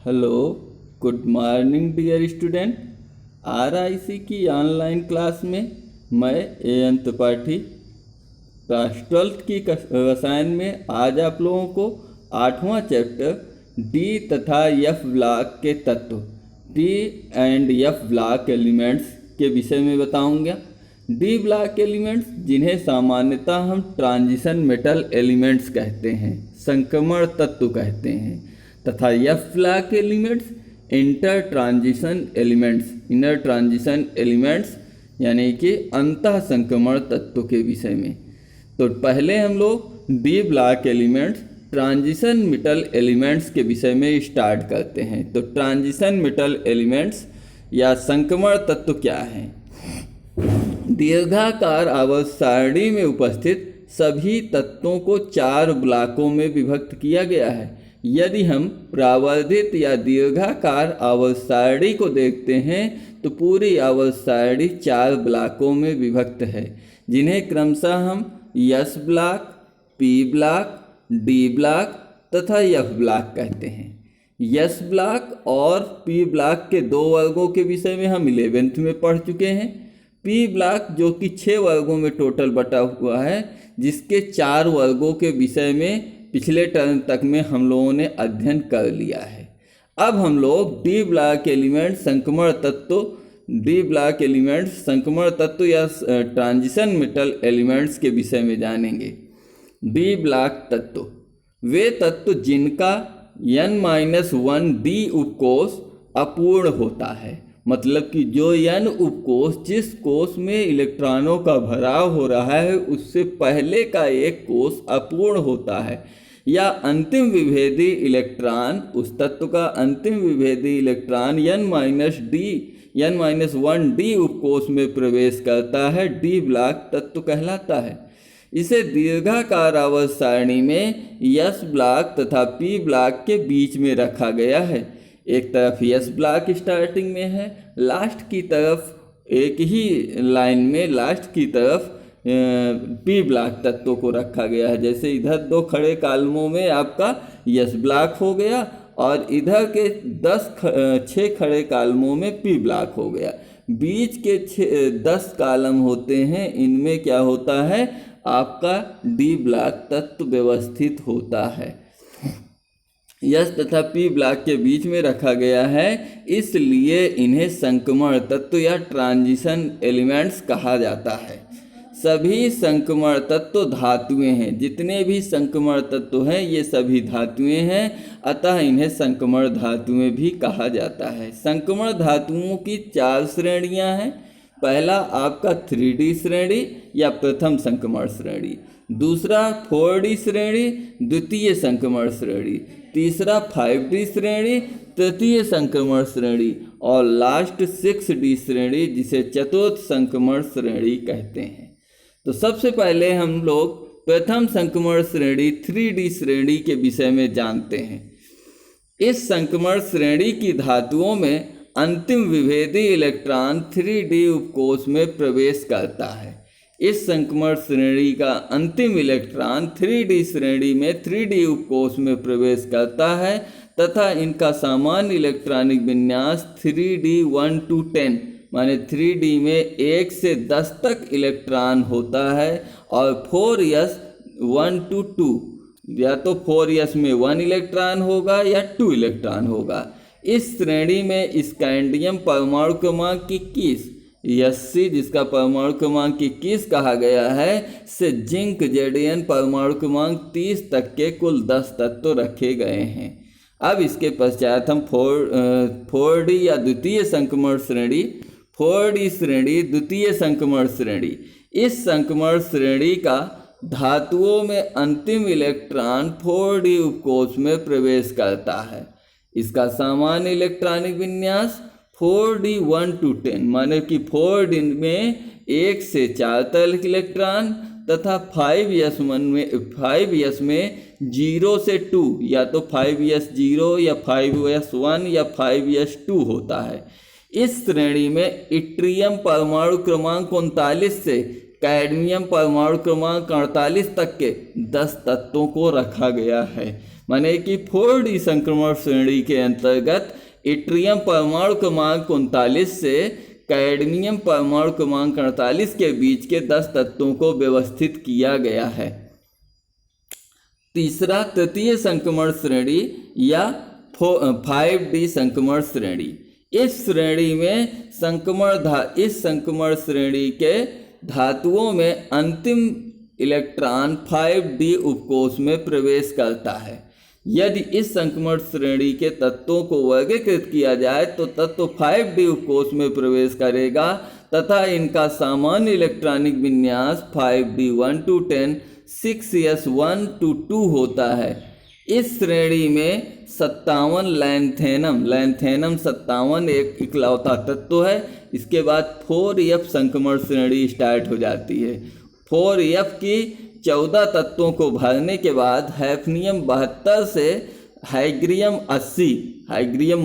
Hello, good morning dear student. RIC की online class में मैं एन त्रिपाठी क्लास 12 की रसायन में आज आप लोगों को 8वां चैप्टर डी तथा एफ ब्लॉक के तत्व D and F block elements के विषय में बताऊंगा। डी ब्लॉक एलिमेंट्स, जिन्हें सामान्यतः हम ट्रांजिशन मेटल एलिमेंट्स कहते हैं, संक्रमण तत्व कहते हैं, तथा F block elements inter transition elements, inner transition elements यानी कि अंतः संक्रमण तत्व के विषय में। तो पहले हम लोग D block elements transition metal elements के विषय में स्टार्ट करते हैं। तो ट्रांजिशन मेटल एलिमेंट्स या संक्रमण तत्व क्या हैं? दीर्घाकार आवर्त सारणी में उपस्थित सभी तत्वों को 4 ब्लॉकों में विभक्त किया गया है। यदि हम प्रावर्धित या दीर्घाकार आवर्त सारणी को देखते हैं तो पूरी आवर्त सारणी 4 ब्लॉकों में विभक्त है, जिन्हें क्रमशः हम S block, P block, D block तथा एफ ब्लॉक कहते हैं। एस ब्लॉक और पी ब्लॉक के 2 वर्गों के विषय में हम 11th में पढ़ चुके हैं। पी ब्लॉक जो कि 6 वर्गों में टोटल बटा हुआ है, जिसके 4 वर्गों के विषय में पिछले टर्म तक में हम लोगों ने अध्ययन कर लिया है। अब हम लोग डी ब्लॉक एलिमेंट संक्रमण तत्व, डी ब्लॉक एलिमेंट्स संक्रमण तत्व या ट्रांजिशन मेटल एलिमेंट्स के विषय में जानेंगे। डी ब्लॉक तत्व वे तत्व जिनका n-1 डी उपकोष अपूर्ण होता है, मतलब कि जो n उपकोष, जिस कोष में इलेक्ट्रॉनों का भराव हो रहा है, उससे पहले का एक कोष अपूर्ण होता है, या अंतिम विभेदी इलेक्ट्रॉन, उस तत्व का अंतिम विभेदी इलेक्ट्रॉन n-1 डी उपकोष में प्रवेश करता है, डी ब्लॉक तत्व कहलाता है। इसे दीर्घाकार आवर्त सारणी में एस ब्लॉक तथा पी ब्लॉक के बीच में रखा गया है। एक तरफ एस ब्लॉक स्टार्टिंग में है, लास्ट की तरफ एक ही लाइन में लास्ट की तरफ पी ब्लॉक तत्वों को रखा गया है। जैसे इधर 2 खड़े कालमों में आपका एस ब्लॉक हो गया और इधर के 6 खड़े कालमों में पी ब्लॉक हो गया। बीच के 10 कालम होते हैं, इनमें क्या होता है, आपका डी ब्लॉक तत्व व्यवस्थित होता है। एस तथा पी ब्लॉक के बीच में रखा गया है, इसलिए इन्हें संक्रमण तत्व या ट्रांजिशन एलिमेंट्स कहा जाता है। सभी संक्रमण तत्व धातुएं हैं, जितने भी संक्रमण तत्व हैं ये सभी धातुएं हैं, अतः इन्हें संक्रमण धातुएं भी कहा जाता है। संक्रमण धातुओं की 4 श्रेणियां हैं। पहला आपका 3D श्रेणी या प्रथम संक्रमण श्रेणी, दूसरा 4D श्रेणी, द्वितीय संक्रमण श्रेणी, तीसरा 5D श्रेणी, तृतीय संक्रमण श्रेणी, और लास्ट 6D श्रेणी, जिसे चतुर्थ संक्रमण श्रेणी कहते हैं। तो सबसे पहले हम लोग प्रथम संक्रमण श्रेणी 3D श्रेणी के विषय में जानते हैं। इस संक्रमण श्रेणी की धातुओं में अंतिम विभेदी इलेक्ट्रॉन 3D उपकोष में प्रवेश करता है। इस संक्रमण श्रेणी का अंतिम इलेक्ट्रॉन 3D श्रेणी में 3D उपकोष में प्रवेश करता है तथा इनका सामान्य इलेक्ट्रॉनिक विन्यास 3D 1 to 10 माने 3D में 1 से 10 तक इलेक्ट्रॉन होता है, और 4s 1 to 2, या तो 4s में 1 इलेक्ट्रॉन होगा या 2 इलेक्ट्रॉन होगा। इस श्रेणी में स्कैंडियम परमाणु क्रमांक 21 Sc, जिसका परमाणु क्रमांक 21 कहा गया है, से जिंक Zn परमाणु क्रमांक 30 तक के कुल 10 तत्व रखे गए हैं। अब इसके पश्चात हम 4D या द्वितीय संक्रमण श्रेणी, 4D श्रेणी द्वितीय संक्रमण श्रेणी। इस संक्रमण श्रेणी का धातुओं में अंतिम इलेक्ट्रॉन 4D उपकोष में प्रवेश करता है। इसका सामान्य इलेक्ट्रॉनिक विन्यास 4D 1 to 10 माने कि 4D में 1 से 4 तक इलेक्ट्रॉन तथा 5s में 0 से 2, या तो 5s0 या 5s1 या 5s2 होता है। इस श्रेणी में इट्रियम परमाणु क्रमांक 39 से कैडमियम परमाणु क्रमांक 48 तक के 10 तत्वों को रखा गया है। माने कि 4D संक्रमण श्रेणी के अंतर्गत इट्रियम परमाणु क्रमांक 39 से कैडमियम परमाणु क्रमांक 48 के बीच के 10 तत्वों को व्यवस्थित किया गया है। तीसरा, तृतीय संक्रमण श्रेणी या 5D संक्रमण श्रेणी। इस श्रेणी में इस संक्रमण श्रेणी के धातुओं में अंतिम इलेक्ट्रॉन 5D उपकोष में प्रवेश करता है। यदि इस संक्रमण श्रेणी के तत्वों को वर्गीकृत किया जाए तो तत्व 5D उपकोष में प्रवेश करेगा तथा इनका सामान्य इलेक्ट्रॉनिक विन्यास 5D1 to 10 6s1 to 2 होता है। इस श्रेणी में 57 लैंथेनम 57 एक इकलौता तत्व है। इसके बाद 4F संक्रमण श्रेणी स्टार्ट हो जाती है। 4F की 14 तत्वों को भरने के बाद हैफनियम 72 से हाइग्रियम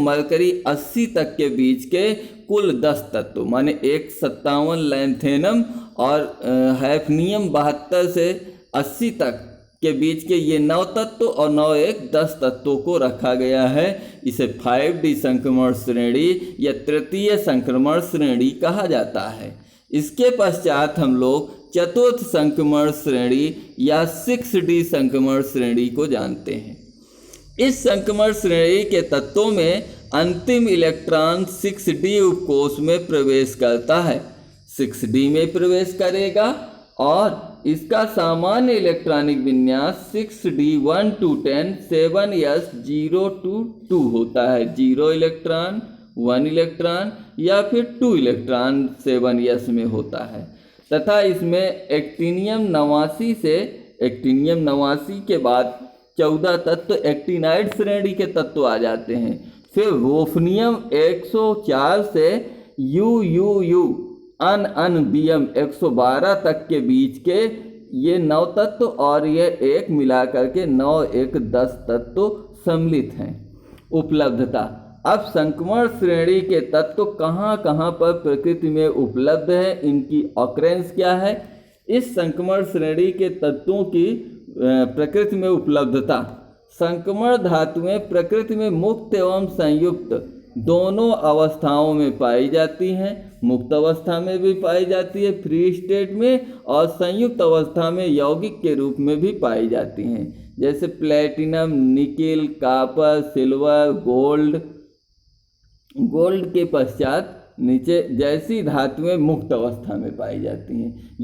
मरकरी 80 तक के बीच के कुल 10 तत्व, माने एक 57 लैंथेनम और हैफनियम 72 से 80 तक के बीच के ये 9 तत्व और 9 एक 10 तत्वों को रखा गया है। इसे 5D संक्रमण श्रेणी या तृतीय संक्रमण श्रेणी कहा जाता है। इसके पश्चात हम लोग चतुर्थ संक्रमण श्रेणी या 6D संक्रमण श्रेणी को जानते हैं। इस संक्रमण श्रेणी के तत्वों में अंतिम इलेक्ट्रॉन 6D उपकोष में प्रवेश करता है, 6D में प्रवेश करेगा और इसका सामान्य इलेक्ट्रॉनिक विन्यास 6D1 to 10 7s0 to 2 होता है। 0 इलेक्ट्रॉन, 1 इलेक्ट्रॉन या फिर 2 इलेक्ट्रॉन 7s में होता है तथा इसमें एक्टिनियम 89 के बाद 14 तत्व एक्टिनाइड श्रेणी के तत्व आ जाते हैं। फिर वोफनियम 104 से UUU BM 112 तक के बीच के ये 9 तत्व और ये एक मिलाकर के 9 एक 10 तत्व सम्मिलित हैं। उपलब्धता। अब संक्रमण श्रेणी के तत्व कहाँ कहाँ पर प्रकृति में उपलब्ध है, इनकी ऑकरेंस क्या है। इस संक्रमण श्रेणी के तत्वों की प्रकृति में उपलब्धता। संक्रमण धातुएं प्रकृति में मुक्त एवं संयुक्त दोनों अवस्थाओं में पाई जाती हैं। मुक्त अवस्था में भी पाई जाती है फ्री स्टेट में, और संयुक्त अवस्था में यौगिक के रूप में भी पाई जाती हैं, जैसे platinum, nickel, copper, silver, gold के पश्चात नीचे जैसी धातुएं मुक्त अवस्था में पाई जाती हैं।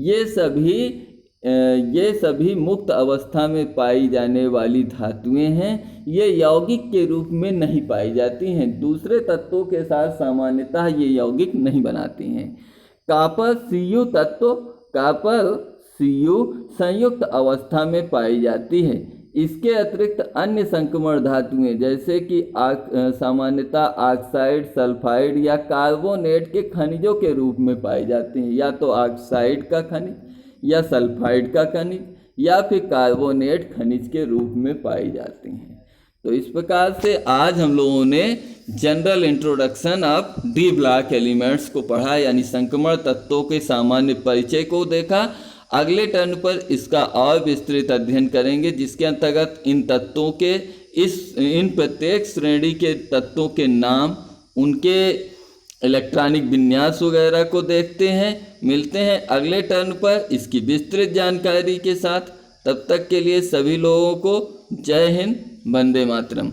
ये सभी मुक्त अवस्था में पाई जाने वाली धातुएं हैं। ये यौगिक के रूप में नहीं पाई जाती हैं, दूसरे तत्वों के साथ सामान्यतः ये यौगिक नहीं बनाती हैं। कॉपर Cu तत्व, कॉपर Cu संयुक्त अवस्था में पाई जाती है। इसके अतिरिक्त अन्य संक्रमण धातुएं जैसे कि सामान्यतः ऑक्साइड, सल्फाइड या कार्बोनेट के खनिजों के रूप में पाई जाती हैं, या तो ऑक्साइड का खनिज या सल्फाइड का खनिज या फिर कार्बोनेट खनिज के रूप में पाई जाती हैं। तो इस प्रकार से आज हम लोगों ने general introduction of D block elements को पढ़ा, यानी संक्रमण तत्वों के सामान्य परिचय को देखा। अगले टर्न पर इसका और विस्तृत अध्ययन करेंगे, जिसके अंतर्गत इन तत्वों के इन प्रत्येक श्रेणी के तत्वों के नाम, उनके इलेक्ट्रॉनिक विन्यास वगैरह को देखते हैं। मिलते हैं अगले टर्न पर इसकी विस्तृत जानकारी के साथ। तब तक के लिए सभी लोगों को जय हिंद, वंदे मातरम।